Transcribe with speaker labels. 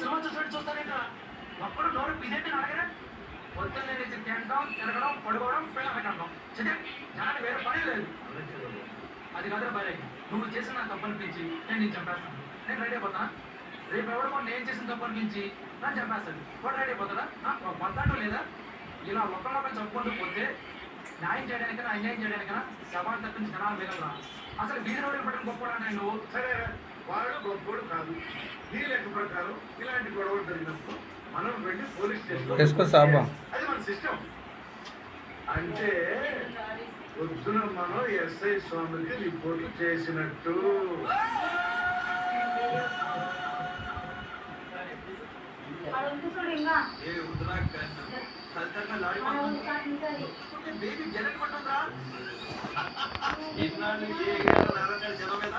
Speaker 1: cinema చూసినట్టు చూస్తానేంట్రా ఒక్కడు నోరు ఇదేంటి అడగరా పొద్దున్నే నుంచి తినడం తిరగడం పడుకోవడం పిల్లలు కట్టడం చదివే జనాన్ని వేరే పని లేదు అది కాదు భార్య నువ్వు చేసిన నాకు తప్పు అనిపించి నేను చంపేస్తాను నేను రెడీ అయిపోతానా రేపు ఎవడో నేను చేసిన తప్పు అనిపించి నన్ను చంపేస్తాను కూడా రెడీ అయిపోతాడా పొద్దాటం లేదా ఇలా ఒకళ్ళొకరు చెప్పుకుంటూ పోతే న్యాయం చేయడానికైనా అన్యాయం చేయడానికైనా సవాల్ తప్పించి జనాలు మిగలరా అసలు వీధి రోడ్డు పట్టిన గొప్పవాడు నేను
Speaker 2: సరే వాడు గొప్పవాడు కాదు నీ లెక్క ప్రకారం ఇలాంటి గొడవలు జరిగినప్పుడు మనం వెళ్ళి పోలీస్ స్టేషన్ అది మన సిస్టమ్ అంటే పొద్దున మనం ఎస్ఐ స్వామికి రిపోర్ట్ చేసినట్టు
Speaker 1: బేబీ జనక పట్టుందా ఇన్నాళ్ళు జనం మీద